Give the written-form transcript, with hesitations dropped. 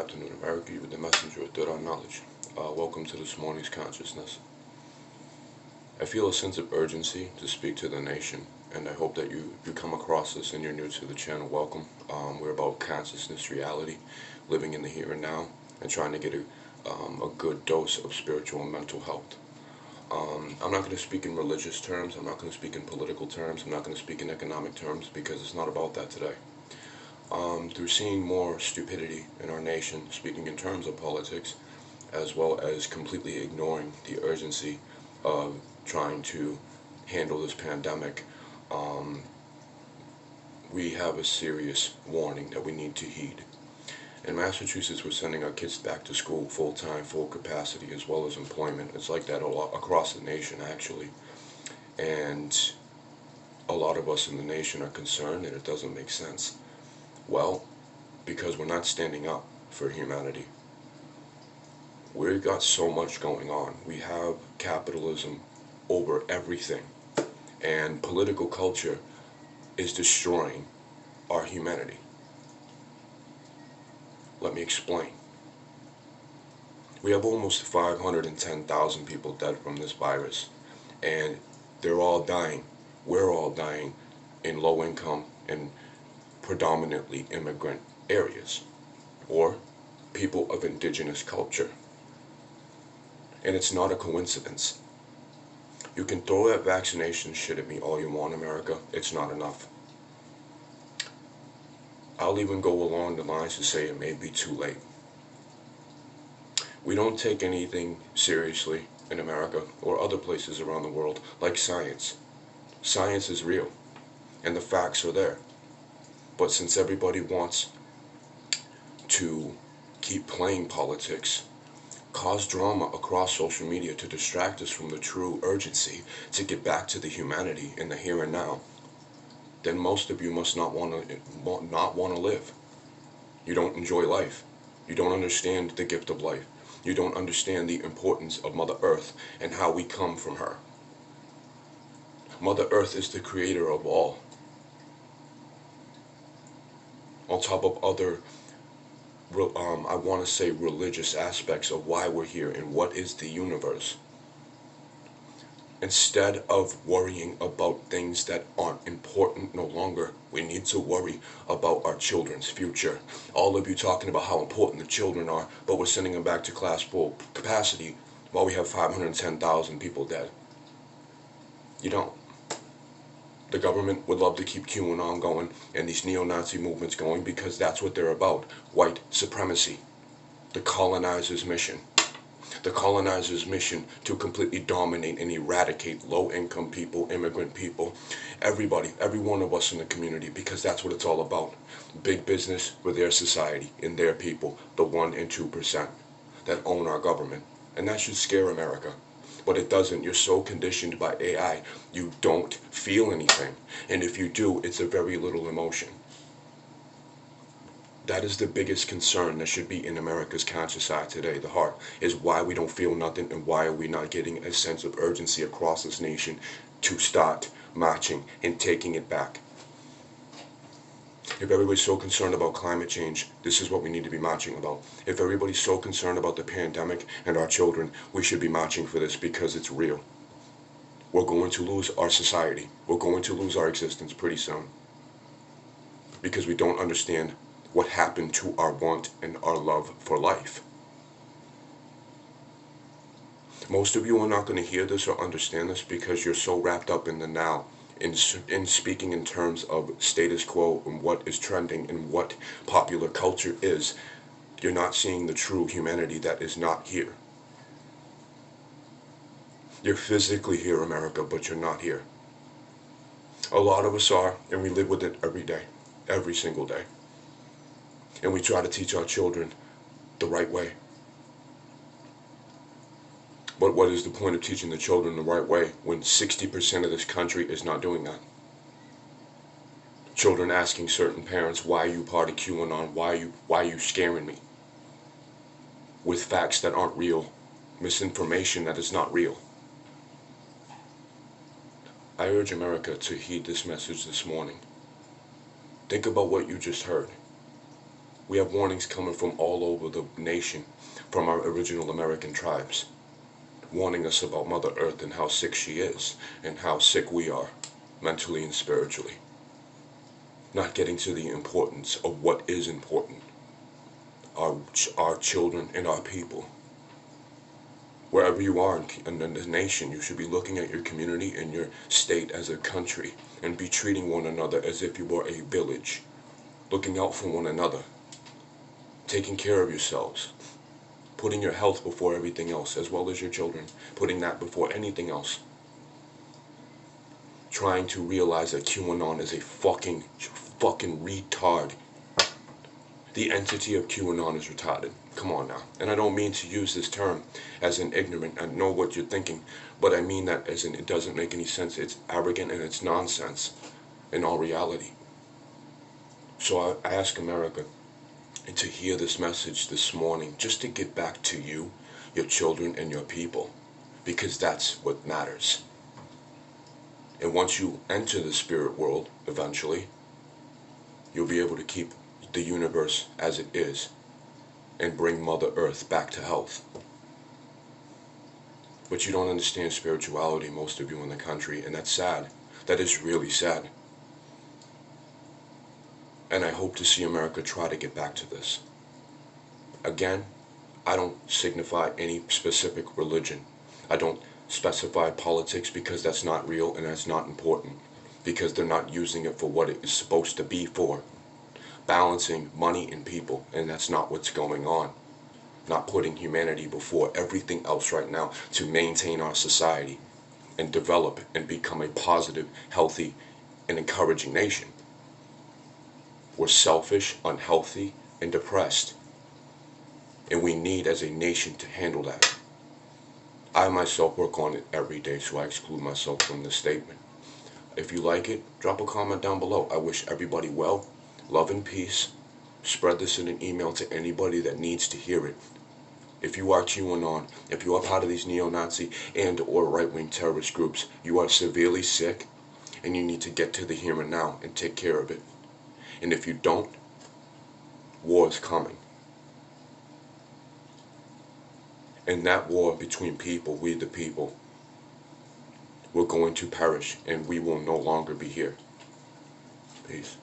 afternoon, America. You're the messenger of third eye knowledge. Welcome to this morning's consciousness. I feel a sense of urgency to speak to the nation, and I hope that you come across this and you're new to the channel. Welcome. We're about consciousness, reality, living in the here and now, and trying to get a good dose of spiritual and mental health. I'm not going to speak in religious terms. I'm not going to speak in political terms. I'm not going to speak in economic terms because it's not about that today. Through seeing more stupidity in our nation, speaking in terms of politics, as well as completely ignoring the urgency of trying to handle this pandemic, we have a serious warning that we need to heed. In Massachusetts, we're sending our kids back to school full-time, full capacity, as well as employment. It's like that a lot across the nation, actually. And a lot of us in the nation are concerned, and it doesn't make sense. Well, because we're not standing up for humanity. We've got so much going on. We have capitalism over everything, and political culture is destroying our humanity. Let me explain. We have almost 510,000 people dead from this virus, and they're all dying. We're all dying in low income and predominantly immigrant areas, or people of indigenous culture. And it's not a coincidence. You can throw that vaccination shit at me all you want, America. It's not enough. I'll even go along the lines to say it may be too late. We don't take anything seriously in America or other places around the world like science. Science is real, and the facts are there. But since everybody wants to keep playing politics, cause drama across social media to distract us from the true urgency to get back to the humanity in the here and now, then most of you must not want to live. You don't enjoy life. You don't understand the gift of life. You don't understand the importance of Mother Earth and how we come from her. Mother Earth is the creator of all. On top of other, I want to say religious aspects of why we're here and what is the universe. Instead of worrying about things that aren't important no longer, we need to worry about our children's future. All of you talking about how important the children are, but we're sending them back to class full capacity while we have 510,000 people dead. You don't. The government would love to keep QAnon going and these neo-Nazi movements going because that's what they're about. White supremacy. The colonizer's mission. The colonizer's mission to completely dominate and eradicate low-income people, immigrant people, everybody, every one of us in the community, because that's what it's all about. Big business with their society and their people, the 1% and 2% that own our government. And that should scare America. But it doesn't. You're so conditioned by AI, you don't feel anything. And if you do, it's a very little emotion. That is the biggest concern that should be in America's conscious eye today. The heart is why we don't feel nothing, and why are we not getting a sense of urgency across this nation to start marching and taking it back. If everybody's so concerned about climate change, this is what we need to be marching about. If everybody's so concerned about the pandemic and our children, we should be marching for this because it's real. We're going to lose our society. We're going to lose our existence pretty soon. Because we don't understand what happened to our want and our love for life. Most of you are not going to hear this or understand this because you're so wrapped up in the now, in speaking in terms of status quo and what is trending and what popular culture is. You're not seeing the true humanity that is not here. You're physically here, America, but you're not here. A lot of us are, and we live with it every day, every single day. And we try to teach our children the right way. But what is the point of teaching the children the right way when 60% of this country is not doing that? Children asking certain parents, why are you part of QAnon? Why are you scaring me? With facts that aren't real, misinformation that is not real. I urge America to heed this message this morning. Think about what you just heard. We have warnings coming from all over the nation, from our original American tribes, warning us about Mother Earth and how sick she is, and how sick we are, mentally and spiritually. Not getting to the importance of what is important, our children and our people. Wherever you are in the nation, you should be looking at your community and your state as a country and be treating one another as if you were a village, looking out for one another, taking care of yourselves, putting your health before everything else, as well as your children, putting that before anything else. Trying to realize that QAnon is a fucking retard. The entity of QAnon is retarded. Come on now. And I don't mean to use this term as an ignorant. I know what you're thinking, but I mean that as in it doesn't make any sense. It's arrogant and it's nonsense in all reality. So I ask America to hear this message this morning, just to get back to you, your children, and your people, because that's what matters. And once you enter the spirit world, eventually, you'll be able to keep the universe as it is and bring Mother Earth back to health. But you don't understand spirituality, most of you in the country, and that's sad. That is really sad. And I hope to see America try to get back to this. Again, I don't signify any specific religion. I don't specify politics, because that's not real and that's not important, because they're not using it for what it is supposed to be for. Balancing money and people, and that's not what's going on. Not putting humanity before everything else right now to maintain our society and develop and become a positive, healthy, and encouraging nation. We're selfish, unhealthy, and depressed. And we need as a nation to handle that. I myself work on it every day, so I exclude myself from this statement. If you like it, drop a comment down below. I wish everybody well, love and peace. Spread this in an email to anybody that needs to hear it. If you are QAnon, if you are part of these neo-Nazi and or right-wing terrorist groups, you are severely sick and you need to get to the here and now and take care of it. And if you don't, war is coming. And that war between people, we the people, we're going to perish and we will no longer be here. Peace.